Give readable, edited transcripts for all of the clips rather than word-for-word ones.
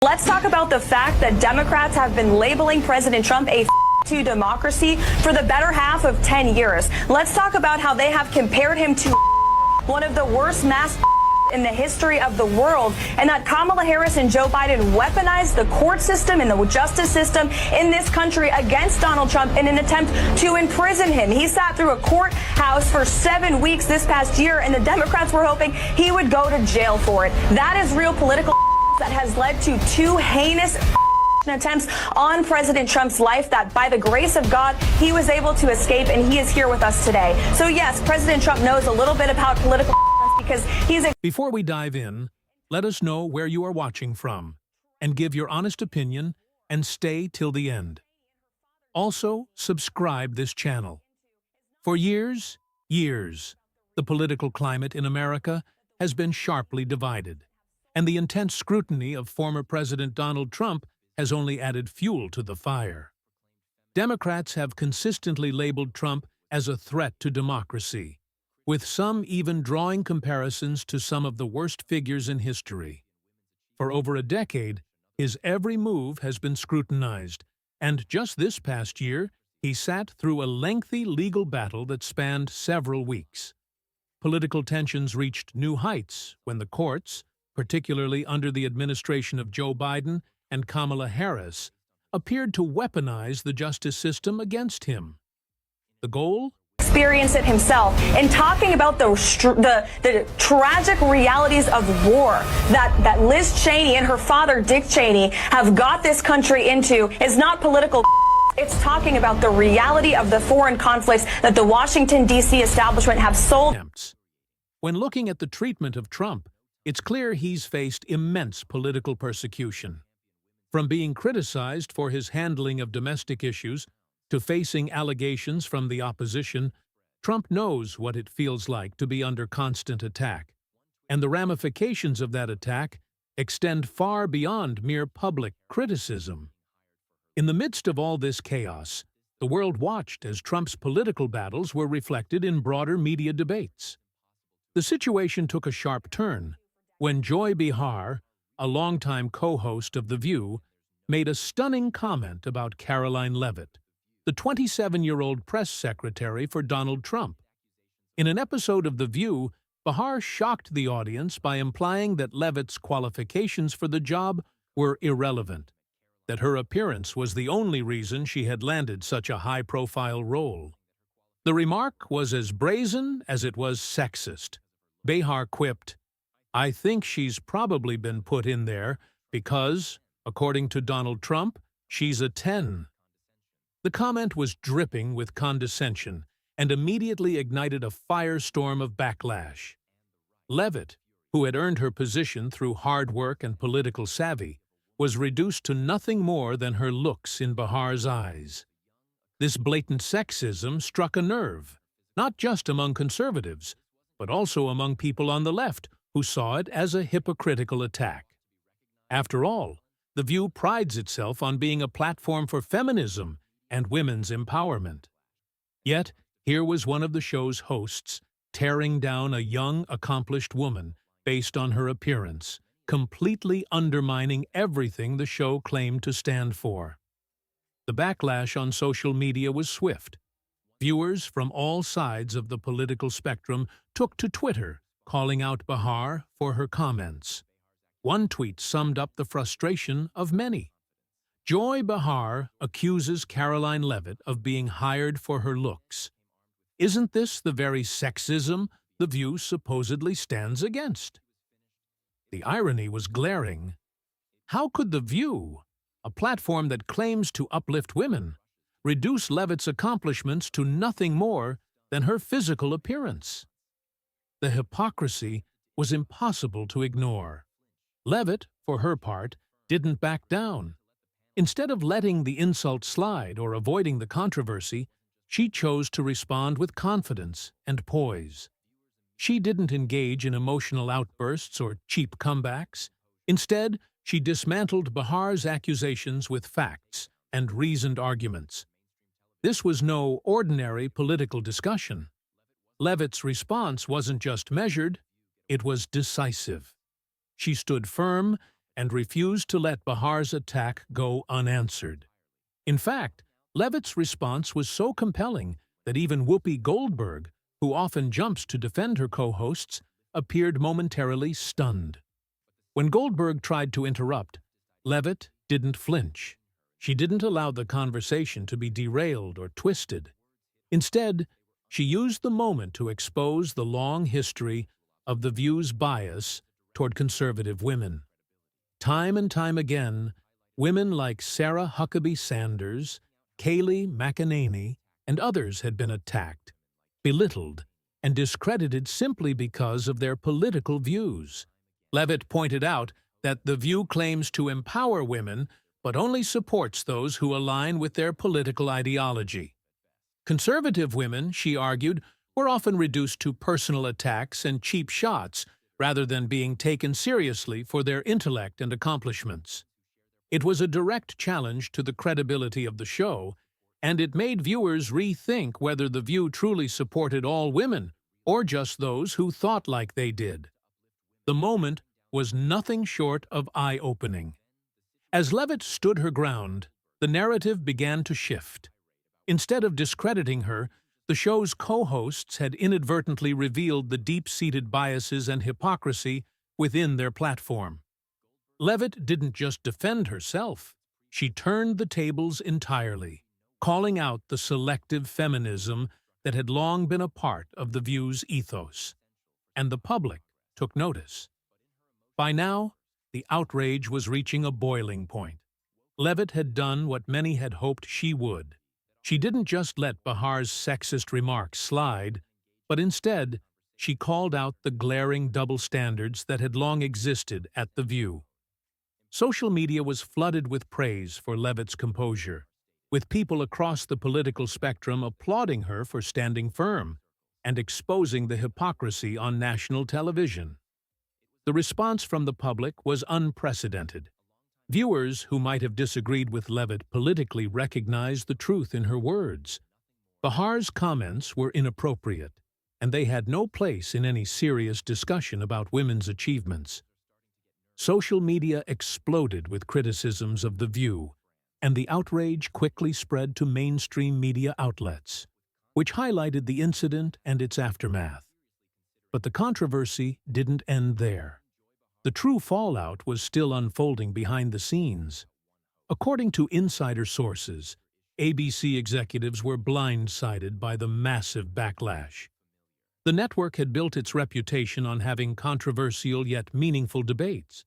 Let's talk about the fact that Democrats have been labeling President Trump a to democracy for the better half of 10 years. Let's talk about how they have compared him to one of the worst mass in the history of the world, and that Kamala Harris and Joe Biden weaponized the court system and the justice system in this country against Donald Trump in an attempt to imprison him. He sat through a courthouse for 7 weeks this past year, and the Democrats were hoping he would go to jail for it. That is real political that has led to 2 heinous attempts on President Trump's life that, by the grace of God, he was able to escape, and he is here with us today. So yes, President Trump knows a little bit about political because he's a... Before we dive in, let us know where you are watching from, and give your honest opinion, and stay till the end. Also, subscribe this channel. For years, the political climate in America has been sharply divided, and the intense scrutiny of former President Donald Trump has only added fuel to the fire. Democrats have consistently labeled Trump as a threat to democracy, with some even drawing comparisons to some of the worst figures in history. For over a decade, his every move has been scrutinized, and just this past year, he sat through a lengthy legal battle that spanned several weeks. Political tensions reached new heights when the courts, particularly under the administration of Joe Biden and Kamala Harris, appeared to weaponize the justice system against him. The goal? Experience it himself in talking about the tragic realities of war that Liz Cheney and her father Dick Cheney have got this country into is not political. It's talking about the reality of the foreign conflicts that the Washington, D.C. establishment have sold. When looking at the treatment of Trump, it's clear he's faced immense political persecution. From being criticized for his handling of domestic issues to facing allegations from the opposition, Trump knows what it feels like to be under constant attack, and the ramifications of that attack extend far beyond mere public criticism. In the midst of all this chaos, the world watched as Trump's political battles were reflected in broader media debates. The situation took a sharp turn when Joy Behar, a longtime co-host of The View, made a stunning comment about Karoline Leavitt, the 27-year-old press secretary for Donald Trump. In an episode of The View, Behar shocked the audience by implying that Leavitt's qualifications for the job were irrelevant, that her appearance was the only reason she had landed such a high-profile role. The remark was as brazen as it was sexist. Behar quipped, "I think she's probably been put in there because, according to Donald Trump, she's a 10. The comment was dripping with condescension and immediately ignited a firestorm of backlash. Leavitt, who had earned her position through hard work and political savvy, was reduced to nothing more than her looks in Behar's eyes. This blatant sexism struck a nerve, not just among conservatives, but also among people on the left who saw it as a hypocritical attack. After all, The View prides itself on being a platform for feminism and women's empowerment. Yet, here was one of the show's hosts tearing down a young, accomplished woman based on her appearance, completely undermining everything the show claimed to stand for. The backlash on social media was swift. Viewers from all sides of the political spectrum took to Twitter, calling out Behar for her comments. One tweet summed up the frustration of many. Joy Behar accuses Karoline Leavitt of being hired for her looks. Isn't this the very sexism The View supposedly stands against? The irony was glaring. How could The View, a platform that claims to uplift women, reduce Leavitt's accomplishments to nothing more than her physical appearance? The hypocrisy was impossible to ignore. Leavitt, for her part, didn't back down. Instead of letting the insult slide or avoiding the controversy, she chose to respond with confidence and poise. She didn't engage in emotional outbursts or cheap comebacks. Instead, she dismantled Behar's accusations with facts and reasoned arguments. This was no ordinary political discussion. Leavitt's response wasn't just measured, it was decisive. She stood firm and refused to let Behar's attack go unanswered. In fact, Leavitt's response was so compelling that even Whoopi Goldberg, who often jumps to defend her co-hosts, appeared momentarily stunned. When Goldberg tried to interrupt, Leavitt didn't flinch. She didn't allow the conversation to be derailed or twisted. Instead, she used the moment to expose the long history of The View's bias toward conservative women. Time and time again, women like Sarah Huckabee Sanders, Kayleigh McEnany, and others had been attacked, belittled, and discredited simply because of their political views. Leavitt pointed out that The View claims to empower women but only supports those who align with their political ideology. Conservative women, she argued, were often reduced to personal attacks and cheap shots rather than being taken seriously for their intellect and accomplishments. It was a direct challenge to the credibility of the show, and it made viewers rethink whether The View truly supported all women or just those who thought like they did. The moment was nothing short of eye-opening. As Leavitt stood her ground, the narrative began to shift. Instead of discrediting her, the show's co-hosts had inadvertently revealed the deep-seated biases and hypocrisy within their platform. Leavitt didn't just defend herself, she turned the tables entirely, calling out the selective feminism that had long been a part of The View's ethos. And the public took notice. By now, the outrage was reaching a boiling point. Leavitt had done what many had hoped she would. She didn't just let Behar's sexist remarks slide, but instead, she called out the glaring double standards that had long existed at The View. Social media was flooded with praise for Leavitt's composure, with people across the political spectrum applauding her for standing firm and exposing the hypocrisy on national television. The response from the public was unprecedented. Viewers who might have disagreed with Leavitt politically recognized the truth in her words. Behar's comments were inappropriate, and they had no place in any serious discussion about women's achievements. Social media exploded with criticisms of The View, and the outrage quickly spread to mainstream media outlets, which highlighted the incident and its aftermath. But the controversy didn't end there. The true fallout was still unfolding behind the scenes. According to insider sources, ABC executives were blindsided by the massive backlash. The network had built its reputation on having controversial yet meaningful debates.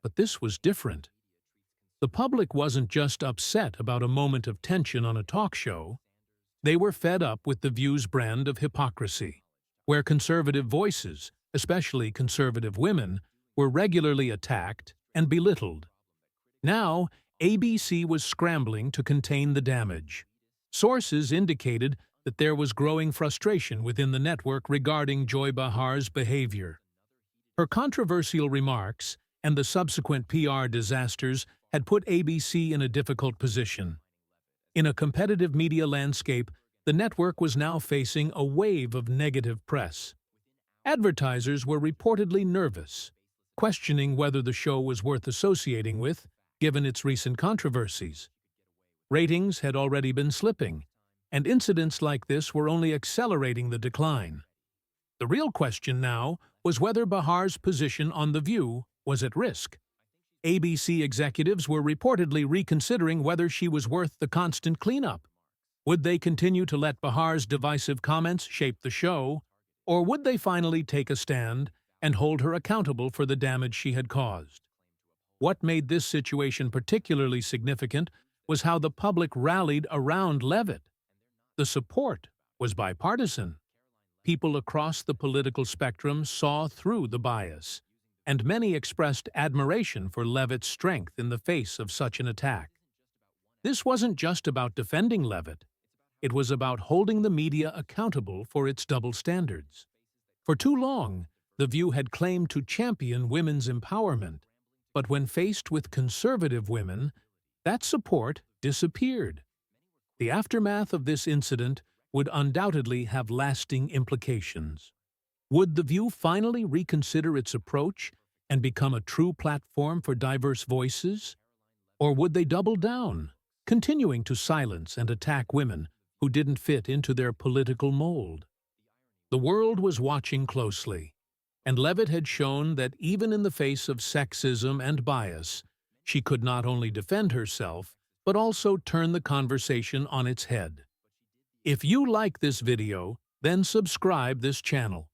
But this was different. The public wasn't just upset about a moment of tension on a talk show. They were fed up with The View's brand of hypocrisy, where conservative voices, especially conservative women, were regularly attacked and belittled. Now, ABC was scrambling to contain the damage. Sources indicated that there was growing frustration within the network regarding Joy Behar's behavior. Her controversial remarks and the subsequent PR disasters had put ABC in a difficult position. In a competitive media landscape, the network was now facing a wave of negative press. Advertisers were reportedly nervous, questioning whether the show was worth associating with, given its recent controversies. Ratings had already been slipping, and incidents like this were only accelerating the decline. The real question now was whether Behar's position on The View was at risk. ABC executives were reportedly reconsidering whether she was worth the constant cleanup. Would they continue to let Behar's divisive comments shape the show, or would they finally take a stand and hold her accountable for the damage she had caused? What made this situation particularly significant was how the public rallied around Leavitt. The support was bipartisan. People across the political spectrum saw through the bias, and many expressed admiration for Leavitt's strength in the face of such an attack. This wasn't just about defending Leavitt. It was about holding the media accountable for its double standards. For too long, The View had claimed to champion women's empowerment, but when faced with conservative women, that support disappeared. The aftermath of this incident would undoubtedly have lasting implications. Would The View finally reconsider its approach and become a true platform for diverse voices? Or would they double down, continuing to silence and attack women who didn't fit into their political mold? The world was watching closely, and Leavitt had shown that even in the face of sexism and bias, she could not only defend herself, but also turn the conversation on its head. If you like this video, then subscribe this channel.